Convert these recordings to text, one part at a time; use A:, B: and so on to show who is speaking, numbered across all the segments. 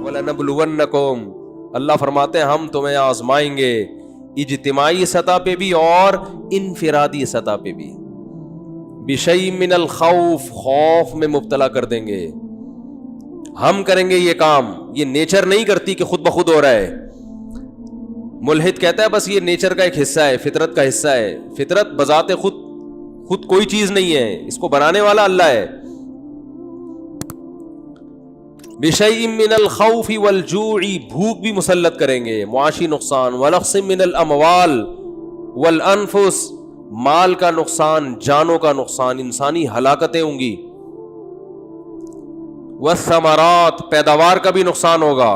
A: وَلَنَبْلُوَنَّكُمْ، اللہ فرماتے ہیں ہم تمہیں آزمائیں گے، اجتماعی سطح پہ بھی اور انفرادی سطح پہ بھی. بِشَيْءٍ مِّنَ الْخَوْفِ، خوف میں مبتلا کر دیں گے. ہم کریں گے یہ کام، یہ نیچر نہیں کرتی کہ خود بخود ہو رہا ہے. ملحد کہتا ہے بس یہ نیچر کا ایک حصہ ہے، فطرت کا حصہ ہے. فطرت بذات خود کوئی چیز نہیں ہے، اس کو بنانے والا اللہ ہے. بِشَيْءٍ مِّنَ الْخَوْفِ وَالْجُوعِ، بھوک بھی مسلط کریں گے، معاشی نقصان. وَنَقْصٍ مِّنَ الْأَمْوَالِ وَالْأَنفُسِ، مال کا نقصان، جانوں کا نقصان، انسانی ہلاکتیں ہوں گی. وَالثَّمَرَاتِ، پیداوار کا بھی نقصان ہوگا.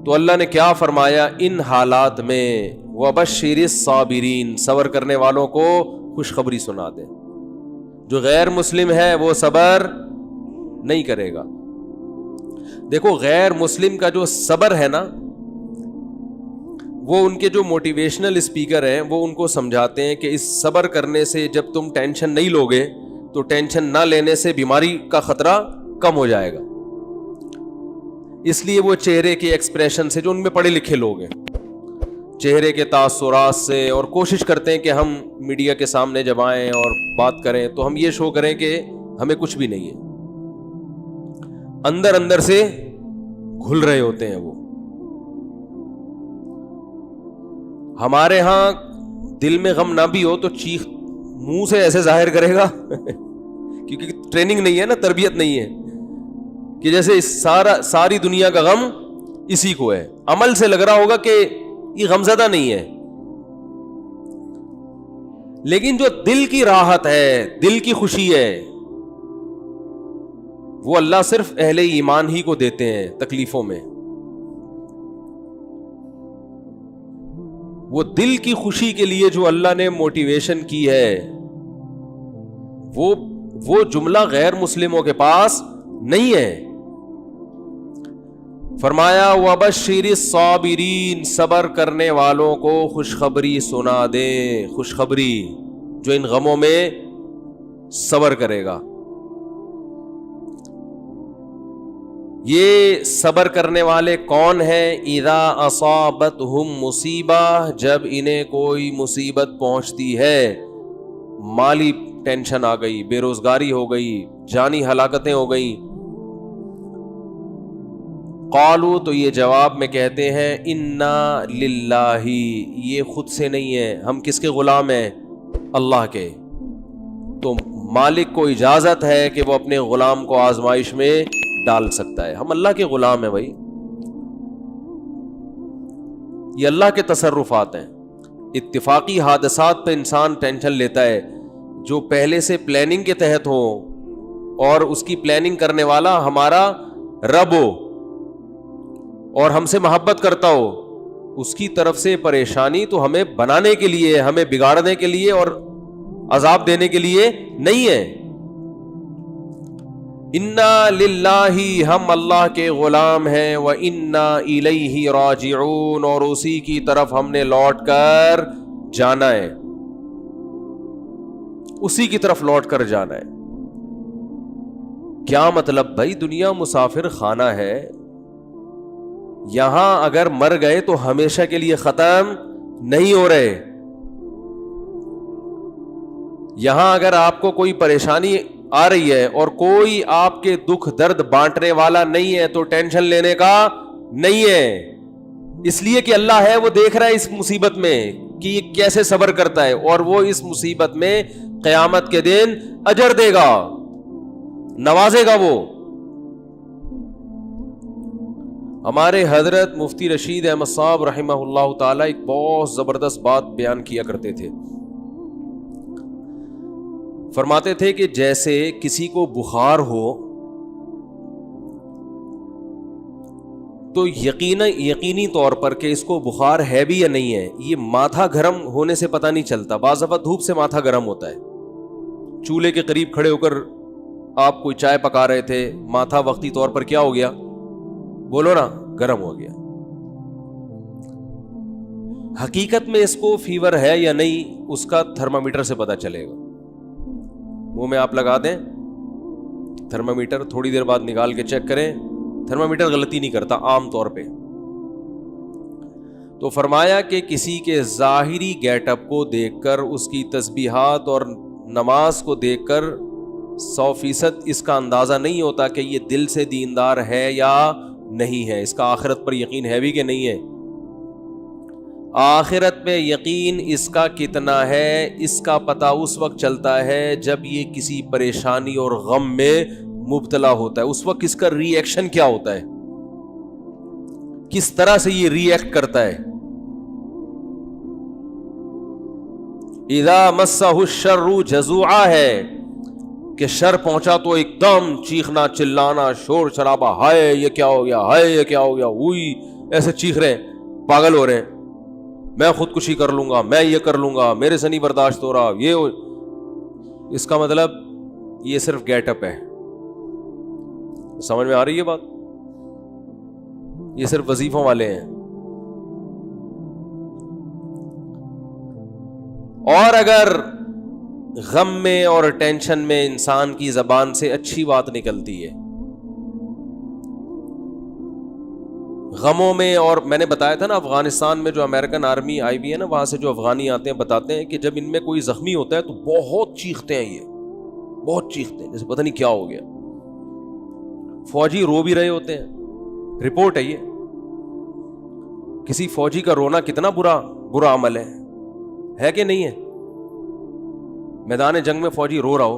A: تو اللہ نے کیا فرمایا ان حالات میں؟ وَبَشِّرِ الصَّابِرِينَ، صبر کرنے والوں کو خوشخبری سنا دے. جو غیر مسلم ہے وہ صبر نہیں کرے گا. دیکھو غیر مسلم کا جو صبر ہے نا، وہ ان کے جو موٹیویشنل اسپیکر ہیں وہ ان کو سمجھاتے ہیں کہ اس صبر کرنے سے جب تم ٹینشن نہیں لوگے تو ٹینشن نہ لینے سے بیماری کا خطرہ کم ہو جائے گا. اس لیے وہ چہرے کے ایکسپریشن سے، جو ان میں پڑھے لکھے لوگ ہیں، چہرے کے تاثرات سے، اور کوشش کرتے ہیں کہ ہم میڈیا کے سامنے جب آئیں اور بات کریں تو ہم یہ شو کریں کہ ہمیں کچھ بھی نہیں ہے. اندر اندر سے گھل رہے ہوتے ہیں وہ. ہمارے ہاں دل میں غم نہ بھی ہو تو چیخ منہ سے ایسے ظاہر کرے گا کیونکہ ٹریننگ نہیں ہے نا، تربیت نہیں ہے، کہ جیسے ساری دنیا کا غم اسی کو ہے. عمل سے لگ رہا ہوگا کہ یہ غمزدہ نہیں ہے، لیکن جو دل کی راحت ہے، دل کی خوشی ہے، وہ اللہ صرف اہل ایمان ہی کو دیتے ہیں تکلیفوں میں. وہ دل کی خوشی کے لیے جو اللہ نے موٹیویشن کی ہے، وہ جملہ غیر مسلموں کے پاس نہیں ہے. فرمایا وَبَشِّرِ الصَّابِرِينَ، صبر کرنے والوں کو خوشخبری سنا دے. خوشخبری، جو ان غموں میں صبر کرے گا. یہ صبر کرنے والے کون ہیں؟ اذا اصابتہم مصیبہ، جب انہیں کوئی مصیبت پہنچتی ہے، مالی ٹینشن آ گئی، بے روزگاری ہو گئی، جانی ہلاکتیں ہو گئی. قالوا، تو یہ جواب میں کہتے ہیں انا للہ، یہ خود سے نہیں ہے، ہم کس کے غلام ہیں؟ اللہ کے. تو مالک کو اجازت ہے کہ وہ اپنے غلام کو آزمائش میں ڈال سکتا ہے. ہم اللہ کے غلام ہیں بھائی، یہ اللہ کے تصرفات ہیں. اتفاقی حادثات پہ انسان ٹینشن لیتا ہے، جو پہلے سے پلاننگ کے تحت ہو اور اس کی پلاننگ کرنے والا ہمارا رب ہو اور ہم سے محبت کرتا ہو، اس کی طرف سے پریشانی تو ہمیں بنانے کے لیے، ہمیں بگاڑنے کے لیے اور عذاب دینے کے لیے نہیں ہے. انا للہ، ہم اللہ کے غلام ہیں، وانا الیہ راجعون، اور اسی کی طرف ہم نے لوٹ کر جانا ہے، اسی کی طرف لوٹ کر جانا ہے. کیا مطلب بھائی؟ دنیا مسافر خانہ ہے، یہاں اگر مر گئے تو ہمیشہ کے لیے ختم نہیں ہو رہے. یہاں اگر آپ کو کوئی پریشانی آ رہی ہے اور کوئی آپ کے دکھ درد بانٹنے والا نہیں ہے تو ٹینشن لینے کا نہیں ہے. اس لیے کہ اللہ ہے، وہ دیکھ رہا ہے اس مصیبت میں کہ یہ کیسے صبر کرتا ہے، اور وہ اس مصیبت میں قیامت کے دن اجر دے گا، نوازے گا. وہ ہمارے حضرت مفتی رشید احمد صاحب رحمہ اللہ تعالی ایک بہت زبردست بات بیان کیا کرتے تھے. فرماتے تھے کہ جیسے کسی کو بخار ہو تو یقینی طور پر کہ اس کو بخار ہے بھی یا نہیں ہے، یہ ماتھا گرم ہونے سے پتہ نہیں چلتا. بعض دفعہ دھوپ سے ماتھا گرم ہوتا ہے، چولہے کے قریب کھڑے ہو کر آپ کوئی چائے پکا رہے تھے، ماتھا وقتی طور پر کیا ہو گیا؟ بولو نا، گرم ہو گیا. حقیقت میں اس کو فیور ہے یا نہیں، اس کا تھرمامیٹر سے پتہ چلے گا. منہ میں آپ لگا دیں، تھرمامیٹر تھوڑی دیر بعد نکال کے چیک کریں, تھرمامیٹر غلطی نہیں کرتا عام طور پہ. تو فرمایا کہ کسی کے ظاہری گیٹ اپ کو دیکھ کر, اس کی تسبیحات اور نماز کو دیکھ کر 100% اس کا اندازہ نہیں ہوتا کہ یہ دل سے دیندار ہے یا نہیں ہے, اس کا آخرت پر یقین ہے بھی کہ نہیں ہے. آخرت میں یقین اس کا کتنا ہے, اس کا پتہ اس وقت چلتا ہے جب یہ کسی پریشانی اور غم میں مبتلا ہوتا ہے. اس وقت اس کا ری ایکشن کیا ہوتا ہے, کس طرح سے یہ ری ایکٹ کرتا ہے. اذا مسہ الشر جزوعا ہے کہ شر پہنچا تو ایک دم چیخنا چلانا شور شرابہ, ہائے یہ کیا ہو گیا, ہائے یہ کیا ہو گیا, ہوئی ایسے چیخ رہے ہیں, پاگل ہو رہے ہیں, میں خودکشی کر لوں گا, میں یہ کر لوں گا, میرے سے نہیں برداشت ہو رہا, یہ اس کا مطلب یہ صرف گیٹ اپ ہے. سمجھ میں آ رہی ہے بات؟ یہ صرف وظیفوں والے ہیں. اور اگر غم میں اور ٹینشن میں انسان کی زبان سے اچھی بات نکلتی ہے, غموں میں, اور میں نے بتایا تھا نا افغانستان میں جو امریکن آرمی آئی ہوئی ہے نا, وہاں سے جو افغانی آتے ہیں بتاتے ہیں کہ جب ان میں کوئی زخمی ہوتا ہے تو بہت چیختے ہیں, یہ بہت چیختے ہیں جیسے پتہ نہیں کیا ہو گیا. فوجی رو بھی رہے ہوتے ہیں, رپورٹ ہے یہ. کسی فوجی کا رونا کتنا برا عمل ہے کہ نہیں ہے؟ میدان جنگ میں فوجی رو رہا ہو,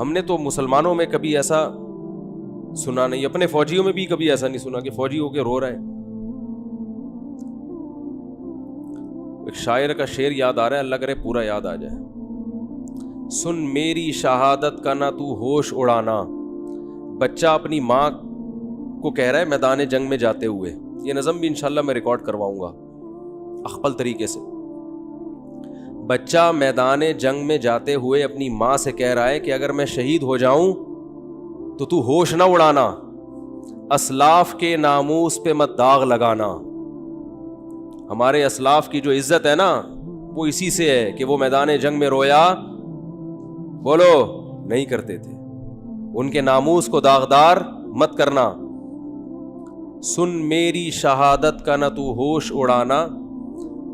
A: ہم نے تو مسلمانوں میں کبھی ایسا سنا نہیں, اپنے فوجیوں میں بھی کبھی ایسا نہیں سنا کہ فوجی ہو کے رو رہا ہے. ایک شاعر کا شعر یاد آ رہا ہے, اللہ کرے پورا یاد آ جائے. سن میری شہادت کا نہ تو ہوش اڑانا, بچہ اپنی ماں کو کہہ رہا ہے میدان جنگ میں جاتے ہوئے. یہ نظم بھی انشاءاللہ میں ریکارڈ کرواؤں گا اخپل طریقے سے. بچہ میدان جنگ میں جاتے ہوئے اپنی ماں سے کہہ رہا ہے کہ اگر میں شہید ہو جاؤں تو ہوش نہ اڑانا, اسلاف کے ناموس پہ مت داغ لگانا. ہمارے اسلاف کی جو عزت ہے نا وہ اسی سے ہے کہ وہ میدان جنگ میں رویا بولو نہیں کرتے تھے. ان کے ناموس کو داغدار مت کرنا. سن میری شہادت کا نہ تو ہوش اڑانا,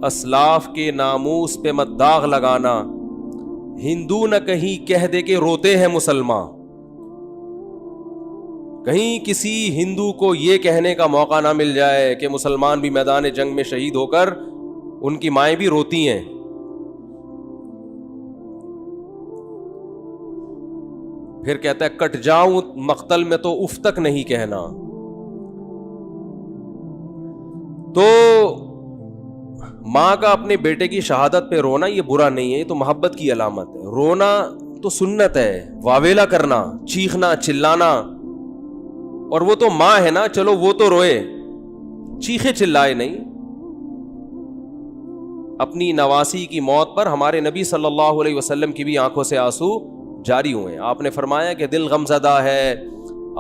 A: اسلاف کے ناموس پہ مت داغ لگانا. ہندو نہ کہیں کہہ دے کہ روتے ہیں مسلمان, کہیں کسی ہندو کو یہ کہنے کا موقع نہ مل جائے کہ مسلمان بھی میدان جنگ میں شہید ہو کر ان کی مائیں بھی روتی ہیں. پھر کہتا ہے کٹ جاؤں مقتل میں تو اف تک نہیں کہنا. تو ماں کا اپنے بیٹے کی شہادت پہ رونا یہ برا نہیں ہے, یہ تو محبت کی علامت ہے. رونا تو سنت ہے, واویلا کرنا, چیخنا چلانا, اور وہ تو ماں ہے نا, چلو وہ تو روئے, چیخے چلائے نہیں. اپنی نواسی کی موت پر ہمارے نبی صلی اللہ علیہ وسلم کی بھی آنکھوں سے آنسو جاری ہوئے. آپ نے فرمایا کہ دل غمزدہ ہے,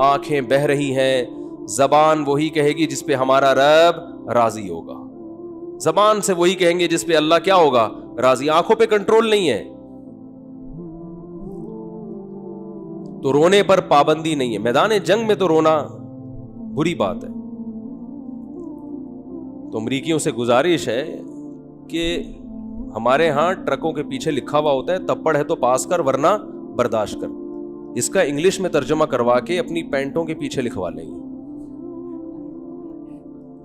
A: آنکھیں بہہ رہی ہیں, زبان وہی کہے گی جس پہ ہمارا رب راضی ہوگا. زبان سے وہی کہیں گے جس پہ اللہ کیا ہوگا راضی. آنکھوں پہ کنٹرول نہیں ہے تو رونے پر پابندی نہیں ہے. میدان جنگ میں تو رونا بری بات ہے. تو امریکیوں سے گزارش ہے کہ ہمارے ہاں ٹرکوں کے پیچھے لکھا ہوا ہوتا ہے تپڑ ہے تو پاس کر ورنہ برداشت کر. اس کا انگلش میں ترجمہ کروا کے اپنی پینٹوں کے پیچھے لکھوا لیں گے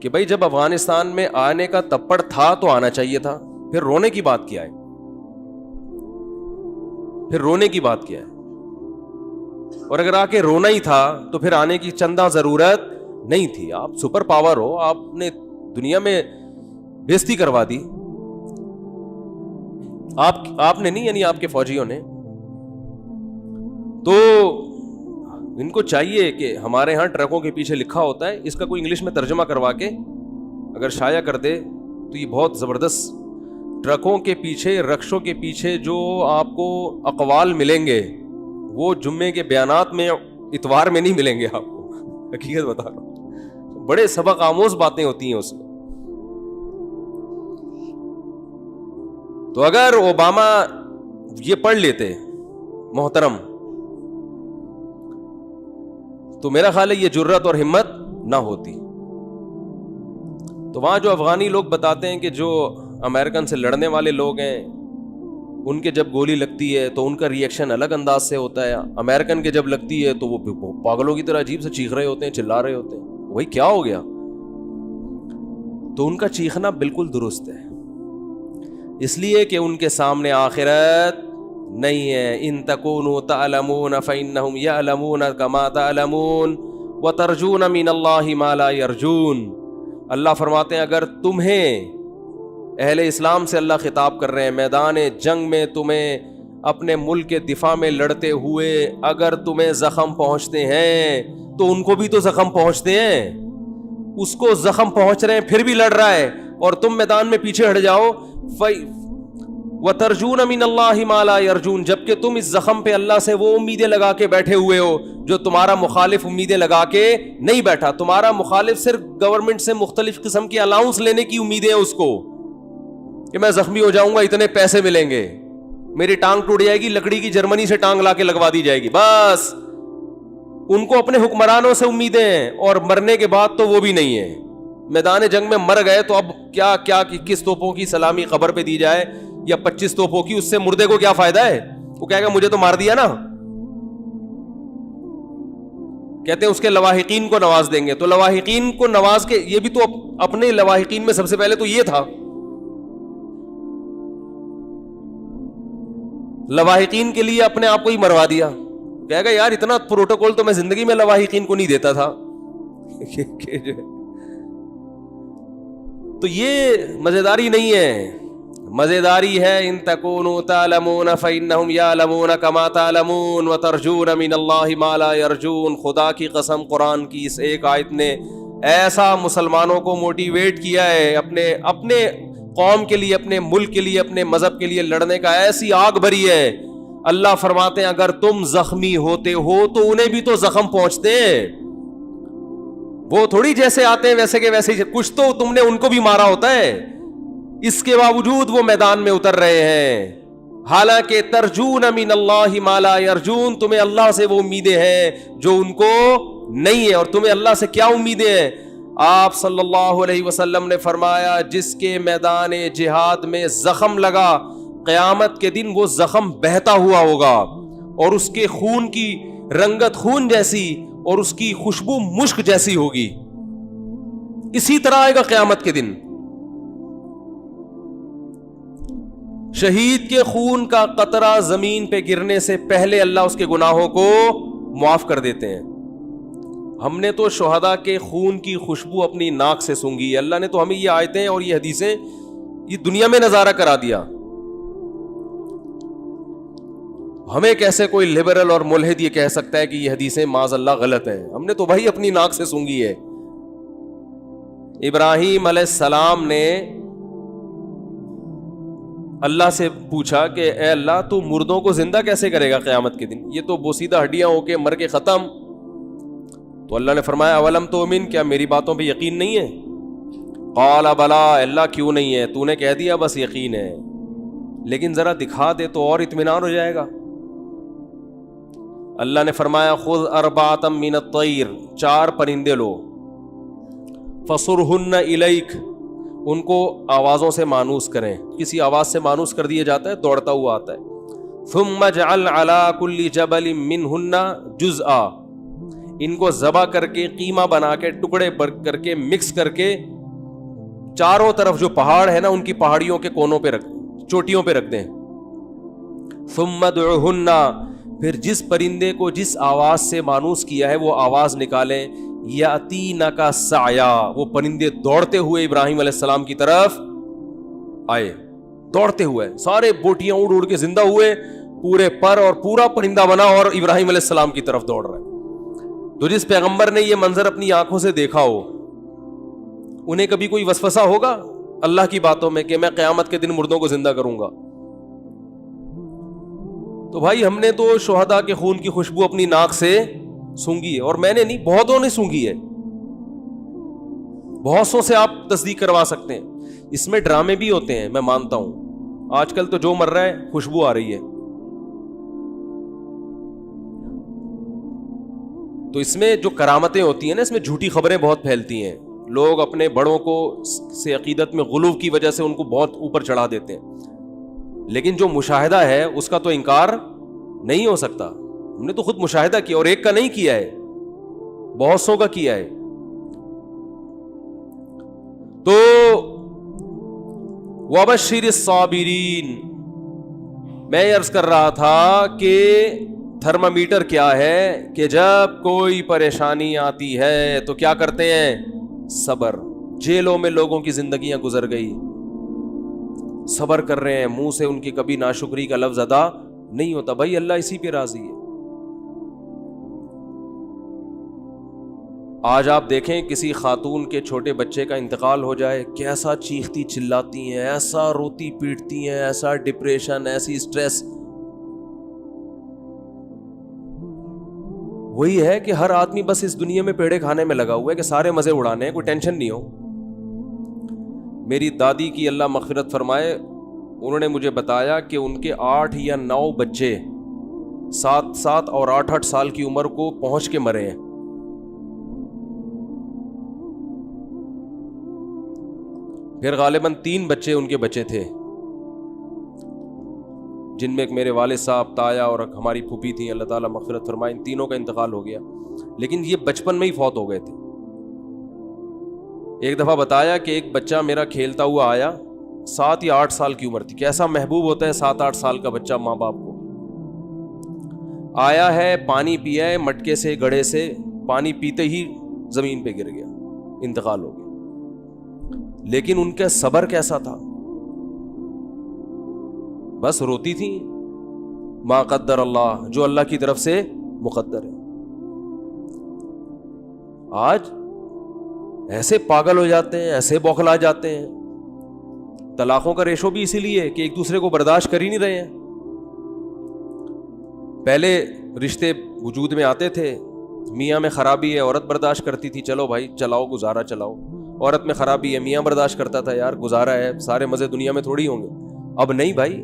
A: کہ بھائی جب افغانستان میں آنے کا تپڑ تھا تو آنا چاہیے تھا, پھر رونے کی بات کیا ہے, پھر رونے کی بات کیا ہے. اور اگر آ کے رونا ہی تھا تو پھر آنے کی چندہ ضرورت نہیں تھی. آپ سپر پاور ہو, آپ نے دنیا میں بےزتی کروا دی. آپ نے نہیں, یعنی آپ کے فوجیوں نے. تو ان کو چاہیے کہ ہمارے ہاں ٹرکوں کے پیچھے لکھا ہوتا ہے, اس کا کوئی انگلش میں ترجمہ کروا کے اگر شائع کر دے تو یہ بہت زبردست. ٹرکوں کے پیچھے, رکشوں کے پیچھے جو آپ کو اقوال ملیں گے وہ جمعے کے بیانات میں, اتوار میں نہیں ملیں گے آپ کو. حقیقت بتا رہا ہوں, بڑے سبق آموز باتیں ہوتی ہیں اس میں. تو اگر اوباما یہ پڑھ لیتے محترم تو میرا خیال ہے یہ جرت اور ہمت نہ ہوتی. تو وہاں جو افغانی لوگ بتاتے ہیں کہ جو امریکن سے لڑنے والے لوگ ہیں ان کے جب گولی لگتی ہے تو ان کا ریئیکشن الگ انداز سے ہوتا ہے, امریکن کے جب لگتی ہے تو وہ پاگلوں کی طرح عجیب سے چیخ رہے ہوتے ہیں, چلا رہے ہوتے ہیں, وہی کیا ہو گیا. تو ان کا چیخنا بالکل درست ہے, اس لیے کہ ان کے سامنے آخرت نہیں ہے. ان تکونوا تعلمون فإنهم يعلمون كما تعلمون وترجون من اللہ ما لا يرجون. اللہ فرماتے ہیں اگر تمہیں, اہل اسلام سے اللہ خطاب کر رہے ہیں, میدان جنگ میں تمہیں اپنے ملک کے دفاع میں لڑتے ہوئے اگر تمہیں زخم پہنچتے ہیں تو ان کو بھی تو زخم پہنچتے ہیں, اس کو زخم پہنچ رہے ہیں پھر بھی لڑ رہا ہے اور تم میدان میں پیچھے ہٹ جاؤ. وَتَرْجُونَ مِنَ اللَّهِ مَا لَا يَرْجُونَ, جبکہ تم اس زخم پہ اللہ سے وہ امیدیں لگا کے بیٹھے ہوئے ہو جو تمہارا مخالف امیدیں لگا کے نہیں بیٹھا. تمہارا مخالف صرف گورنمنٹ سے مختلف قسم کی الاؤنس لینے کی امیدیں ہیں اس کو, کہ میں زخمی ہو جاؤں گا اتنے پیسے ملیں گے, میری ٹانگ ٹوٹ جائے گی لکڑی کی جرمنی سے ٹانگ لا کے لگوا دی جائے گی, بس. ان کو اپنے حکمرانوں سے امیدیں ہیں اور مرنے کے بعد تو وہ بھی نہیں ہے. میدان جنگ میں مر گئے تو اب کیا 21 توپوں کی سلامی قبر پہ دی جائے یا 25 توپوں کی, اس سے مردے کو کیا فائدہ ہے؟ وہ کہے گا مجھے تو مار دیا نا. کہتے ہیں اس کے لواحقین کو نواز دیں گے, تو لواحقین کو نواز کے, یہ بھی تو اپنے لواحقین میں سب سے پہلے تو یہ تھا, لواحقین کے لیے اپنے آپ کو ہی مروا دیا. کہے گا یار اتنا پروٹوکول تو میں زندگی میں لواحقین کو نہیں دیتا تھا. تو یہ مزیداری نہیں ہے, مزیداری ہے ان تکونوا تعلمون فإنهم يعلمون كما تعلمون وترجون من اللہ ما لا يرجون. خدا کی قسم قرآن کی اس ایک آیت نے ایسا مسلمانوں کو موٹیویٹ کیا ہے اپنے قوم کے لیے, اپنے ملک کے لیے, اپنے مذہب کے لیے لڑنے کا, ایسی آگ بھری ہے. اللہ فرماتے ہیں اگر تم زخمی ہوتے ہو تو انہیں بھی تو زخم پہنچتے ہیں, وہ تھوڑی جیسے آتے ہیں ویسے کے ویسے, کچھ تو تم نے ان کو بھی مارا ہوتا ہے. اس کے باوجود وہ میدان میں اتر رہے ہیں, حالانکہ ترجون من اللہ ما لا یرجون, تمہیں اللہ سے وہ امیدیں ہیں جو ان کو نہیں ہے. اور تمہیں اللہ سے کیا امیدیں ہیں؟ آپ صلی اللہ علیہ وسلم نے فرمایا جس کے میدان جہاد میں زخم لگا, قیامت کے دن وہ زخم بہتا ہوا ہوگا اور اس کے خون کی رنگت خون جیسی اور اس کی خوشبو مشک جیسی ہوگی. اسی طرح آئے گا قیامت کے دن. شہید کے خون کا قطرہ زمین پہ گرنے سے پہلے اللہ اس کے گناہوں کو معاف کر دیتے ہیں. ہم نے تو شہداء کے خون کی خوشبو اپنی ناک سے سونگی. اللہ نے تو ہمیں یہ آیتیں اور یہ حدیثیں یہ دنیا میں نظارہ کرا دیا. ہمیں کیسے کوئی لبرل اور ملحد یہ کہہ سکتا ہے کہ یہ حدیثیں معاذ اللہ غلط ہیں؟ ہم نے تو بھائی اپنی ناک سے سونگی ہے. ابراہیم علیہ السلام نے اللہ سے پوچھا کہ اے اللہ تو مردوں کو زندہ کیسے کرے گا قیامت کے دن, یہ تو بوسیدہ ہڈیاں ہو کے مر کے ختم. تو اللہ نے فرمایا اولم تؤمن, کیا میری باتوں پہ یقین نہیں ہے؟ قال بلا, اللہ کیوں نہیں ہے, تو نے کہہ دیا بس یقین ہے, لیکن ذرا دکھا دے تو اور اطمینان ہو جائے گا. اللہ نے فرمایا خذ اربعۃ من الطیر, 4 پرندے لو, فصرہن الیک, ان کو آوازوں سے مانوس کریں. کسی آواز سے مانوس کر دیا جاتا ہے, دوڑتا ہوا آتا ہے. ثم اجعل علی کل جبل منہن جزءا, ان کو ذبح کر کے قیمہ بنا کے ٹکڑے کر کے مکس کر کے چاروں طرف جو پہاڑ ہے نا ان کی پہاڑیوں کے کونوں پہ چوٹیوں پہ رکھ دیں. ثم ادعوہن, پھر جس پرندے کو جس آواز سے مانوس کیا ہے وہ آواز نکالیں. یاتینک سعیا, وہ پرندے دوڑتے ہوئے ابراہیم علیہ السلام کی طرف آئے, دوڑتے ہوئے, سارے بوٹیاں اڑ اڑ کے زندہ ہوئے, پورے پر اور پورا پرندہ بنا اور ابراہیم علیہ السلام کی طرف دوڑ رہے. تو جس پیغمبر نے یہ منظر اپنی آنکھوں سے دیکھا ہو, انہیں کبھی کوئی وسوسہ ہوگا اللہ کی باتوں میں کہ میں قیامت کے دن مردوں کو زندہ کروں گا؟ تو بھائی ہم نے تو شہداء کے خون کی خوشبو اپنی ناک سے سونگی ہے, اور میں نے نہیں, بہتوں نے سونگی ہے. بہت سو سے آپ تصدیق کروا سکتے ہیں. اس میں ڈرامے بھی ہوتے ہیں, میں مانتا ہوں. آج کل تو جو مر رہا ہے خوشبو آ رہی ہے. تو اس میں جو کرامتیں ہوتی ہیں نا، اس میں جھوٹی خبریں بہت پھیلتی ہیں. لوگ اپنے بڑوں کو سے عقیدت میں غلو کی وجہ سے ان کو بہت اوپر چڑھا دیتے ہیں، لیکن جو مشاہدہ ہے اس کا تو انکار نہیں ہو سکتا. ہم نے تو خود مشاہدہ کیا، اور ایک کا نہیں کیا ہے، بہت سو کا کیا ہے. تو وَبَشِّرِ الصَّابِرِينَ، میں عرض کر رہا تھا کہ تھرمامیٹر کیا ہے کہ جب کوئی پریشانی آتی ہے تو کیا کرتے ہیں؟ صبر. جیلوں میں لوگوں کی زندگیاں گزر گئی، صبر کر رہے ہیں، منہ سے ان کی کبھی ناشکری کا لفظ ادا نہیں ہوتا. بھائی اللہ اسی پہ راضی ہے. آج آپ دیکھیں کسی خاتون کے چھوٹے بچے کا انتقال ہو جائے، کیسا چیختی چلاتی ہیں، ایسا روتی پیٹتی ہیں، ایسا ڈپریشن، ایسی سٹریس. وہی ہے کہ ہر آدمی بس اس دنیا میں پیڑے کھانے میں لگا ہوا ہے کہ سارے مزے اڑانے ہیں، کوئی ٹینشن نہیں ہو. میری دادی کی اللہ مغفرت فرمائے، انہوں نے مجھے بتایا کہ ان کے 8 یا 9 بچے 7 اور 8 سال کی عمر کو پہنچ کے مرے ہیں. پھر غالباً 3 بچے ان کے بچے تھے، جن میں ایک میرے والد صاحب، تایا اور ہماری پھوپھی تھیں، اللہ تعالیٰ مغفرت فرمائے. ان تینوں کا انتقال ہو گیا، لیکن یہ بچپن میں ہی فوت ہو گئے تھے. ایک دفعہ بتایا کہ ایک بچہ میرا کھیلتا ہوا آیا، 7 یا 8 سال کی عمر تھی. کیسا محبوب ہوتا ہے 7-8 سال کا بچہ ماں باپ کو. آیا ہے، پانی پیا ہے مٹکے سے، گڑھے سے، پانی پیتے ہی زمین پہ گر گیا، انتقال ہو گیا. لیکن ان کا صبر کیسا تھا، بس روتی تھی، ما قدر اللہ، جو اللہ کی طرف سے مقدر ہے. آج ایسے پاگل ہو جاتے ہیں، ایسے بوکھلا جاتے ہیں. طلاقوں کا ریشو بھی اسی لیے کہ ایک دوسرے کو برداشت کر ہی نہیں رہے ہیں. پہلے رشتے وجود میں آتے تھے، میاں میں خرابی ہے، عورت برداشت کرتی تھی، چلو بھائی چلاؤ گزارا چلاؤ. عورت میں خرابی ہے، میاں برداشت کرتا تھا، یار گزارا ہے، سارے مزے دنیا میں تھوڑی ہوں گے. اب نہیں بھائی،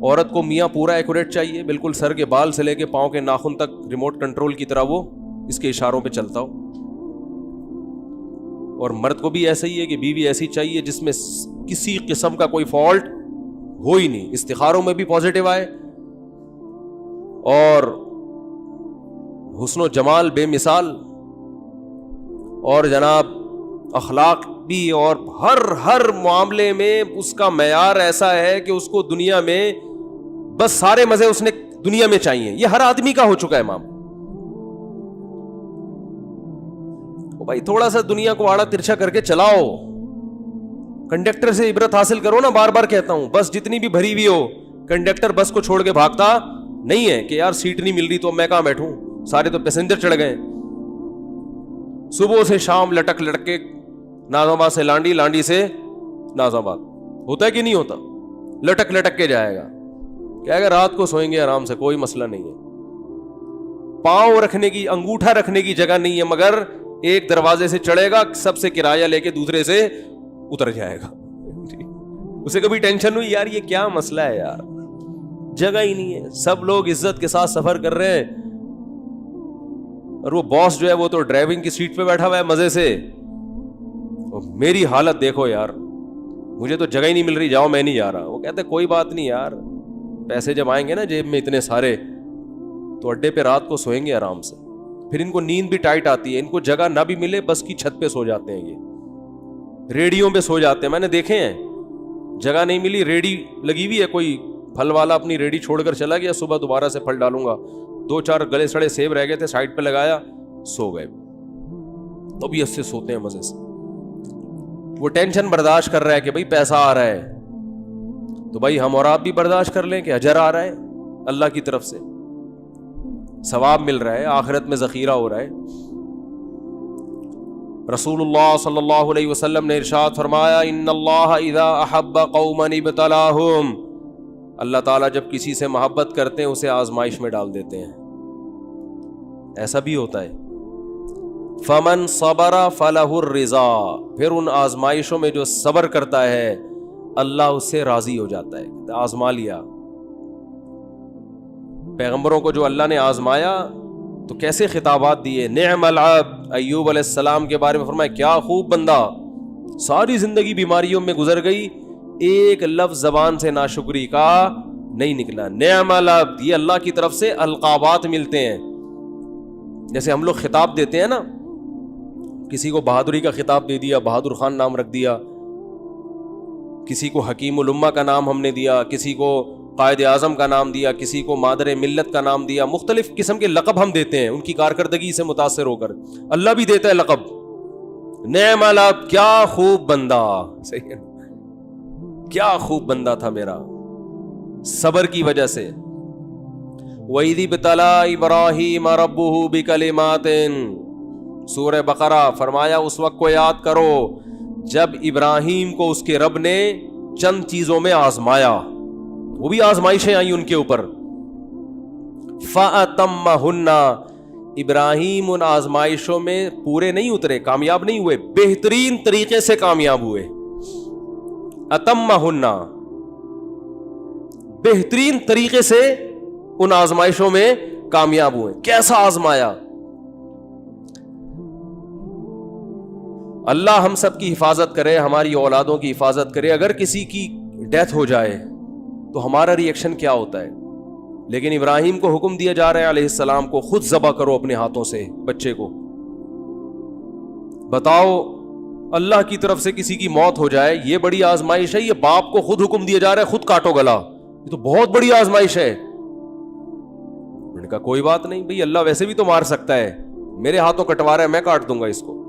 A: عورت کو میاں پورا ایکوریٹ چاہیے، بالکل سر کے بال سے لے کے پاؤں کے ناخن تک ریموٹ کنٹرول کی طرح وہ اس کے اشاروں پہ چلتا ہو. اور مرد کو بھی ایسا ہی ہے کہ بیوی ایسی چاہیے جس میں کسی قسم کا کوئی فالٹ ہو ہی نہیں، استخاروں میں بھی پازیٹیو آئے، اور حسن و جمال بے مثال، اور جناب اخلاق بھی، اور ہر معاملے میں اس کا معیار ایسا ہے کہ اس کو دنیا میں بس سارے مزے اس نے دنیا میں چاہیے. یہ ہر آدمی کا ہو چکا ہے معاملہ. بھائی تھوڑا سا دنیا کو آڑا ترچھا کر کے چلاؤ، کنڈکٹر سے عبرت حاصل کرو نا. بار بار کہتا ہوں، بس جتنی بھی بھری ہوئی ہو، کنڈکٹر بس کو چھوڑ کے بھاگتا نہیں ہے کہ یار سیٹ نہیں مل رہی تو میں کہاں بیٹھوں، سارے تو پیسنجر چڑھ گئے. صبح سے شام لٹک کے ناظم آباد سے لانڈی، لانڈی سے ناظم آباد، ہوتا ہے کہ نہیں ہوتا؟ لٹک کے جائے گا. کیا کہ رات کو سوئیں گے آرام سے، کوئی مسئلہ نہیں ہے. پاؤں رکھنے کی، انگوٹھا رکھنے کی جگہ نہیں ہے، مگر ایک دروازے سے چڑھے گا، سب سے کرایہ لے کے دوسرے سے اتر جائے گا. اسے کبھی ٹینشن ہوئی یار یہ کیا مسئلہ ہے یار، جگہ ہی نہیں ہے. سب لوگ عزت کے ساتھ سفر کر رہے ہیں، اور وہ باس جو ہے وہ تو ڈرائیونگ کی سیٹ پہ بیٹھا ہوا ہے مزے سے. میری حالت دیکھو یار، مجھے تو جگہ ہی نہیں مل رہی، جاؤ میں نہیں جا رہا. وہ کہتے کوئی بات نہیں یار، پیسے جب آئیں گے نا جیب میں اتنے سارے تو اڈے پہ رات کو سوئیں گے آرام سے. پھر ان کو نیند بھی ٹائٹ آتی ہے، ان کو جگہ نہ بھی ملے بس کی چھت پہ سو جاتے ہیں، یہ ریڑیوں پہ سو جاتے ہیں. میں نے دیکھے ہیں، جگہ نہیں ملی، ریڑی لگی ہوئی ہے، کوئی پھل والا اپنی ریڑی چھوڑ کر چلا گیا، صبح دوبارہ سے پھل ڈالوں گا، 2-4 گلے سڑے سیب رہ گئے تھے، سائڈ پہ لگایا، سو گئے. تو بھی اس سے سوتے ہیں مزے سے. وہ ٹینشن برداشت کر رہا ہے کہ بھائی پیسہ آ رہا ہے، تو بھائی ہم اور آپ بھی برداشت کر لیں کہ اجر آ رہا ہے اللہ کی طرف سے، ثواب مل رہا ہے، آخرت میں ذخیرہ ہو رہا ہے. رسول اللہ صلی اللہ علیہ وسلم نے ارشاد فرمایا، ان اللہ اذا احب قوما ابتلاہم، اللہ تعالیٰ جب کسی سے محبت کرتے ہیں اسے آزمائش میں ڈال دیتے ہیں. ایسا بھی ہوتا ہے. فمن صبر فلہ الرضا، پھر ان آزمائشوں میں جو صبر کرتا ہے اللہ اس سے راضی ہو جاتا ہے. آزما لیا، پیغمبروں کو جو اللہ نے آزمایا تو کیسے خطابات دیے. نعم العبد, ایوب علیہ السلام کے بارے میں فرمایا کیا خوب بندہ, ساری زندگی بیماریوں میں گزر گئی, ایک لفظ زبان سے ناشکری کا نہیں نکلا. نعم العبد, یہ اللہ کی طرف سے القابات ملتے ہیں. جیسے ہم لوگ خطاب دیتے ہیں نا, کسی کو بہادری کا خطاب دے دیا, بہادر خان نام رکھ دیا, کسی کو حکیم الامہ کا نام ہم نے دیا, کسی کو قائد اعظم کا نام دیا, کسی کو مادر ملت کا نام دیا, مختلف قسم کے لقب ہم دیتے ہیں ان کی کارکردگی سے متاثر ہو کر. اللہ بھی دیتا ہے لقب. نعم العبد, کیا خوب بندہ, صحیح ہے, کیا خوب بندہ تھا میرا, صبر کی وجہ سے. وَإِذِ ابْتَلَىٰ إِبْرَاهِيمَ رَبُّهُ بِكَلِمَاتٍ, سورہ بقرہ, فرمایا اس وقت کو یاد کرو جب ابراہیم کو اس کے رب نے چند چیزوں میں آزمایا, وہ بھی آزمائشیں آئیں ان کے اوپر. فَأَتَمَّهُنَّ, ابراہیم ان آزمائشوں میں پورے نہیں اترے, کامیاب نہیں ہوئے, بہترین طریقے سے کامیاب ہوئے. اتمہن, بہترین طریقے سے ان آزمائشوں میں کامیاب ہوئے. کیسا آزمایا؟ اللہ ہم سب کی حفاظت کرے, ہماری اولادوں کی حفاظت کرے. اگر کسی کی ڈیتھ ہو جائے تو ہمارا ری ایکشن کیا ہوتا ہے؟ لیکن ابراہیم کو حکم دیا جا رہا ہے علیہ السلام کو, خود ذبح کرو اپنے ہاتھوں سے بچے کو. بتاؤ, اللہ کی طرف سے کسی کی موت ہو جائے, یہ بڑی آزمائش ہے. یہ باپ کو خود حکم دیا جا رہا ہے خود کاٹو گلا, یہ تو بہت بڑی آزمائش ہے. میں نے کہا کوئی بات نہیں بھئی, اللہ ویسے بھی تو مار سکتا ہے, میرے ہاتھوں کٹوا رہا ہے, میں کاٹ دوں گا اس کو.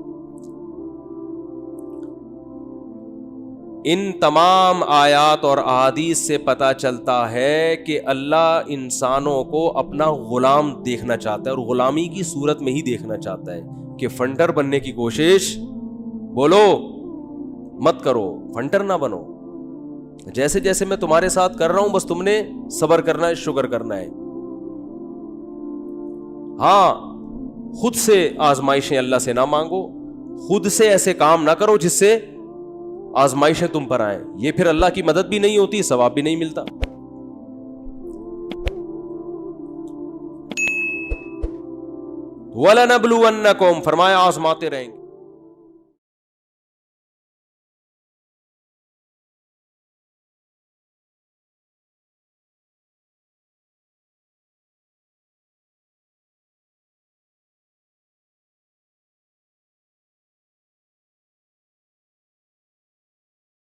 A: ان تمام آیات اور احادیث سے پتہ چلتا ہے کہ اللہ انسانوں کو اپنا غلام دیکھنا چاہتا ہے, اور غلامی کی صورت میں ہی دیکھنا چاہتا ہے. کہ فنڈر بننے کی کوشش بولو مت کرو, فنٹر نہ بنو. جیسے جیسے میں تمہارے ساتھ کر رہا ہوں بس تم نے صبر کرنا ہے, شکر کرنا ہے. ہاں, خود سے آزمائشیں اللہ سے نہ مانگو, خود سے ایسے کام نہ کرو جس سے آزمائشیں تم پر آئیں. یہ پھر اللہ کی مدد بھی نہیں ہوتی, ثواب بھی نہیں ملتا. وَلَنَبْلُوَنَّكُمْ, فرمایا آزماتے رہیں گے.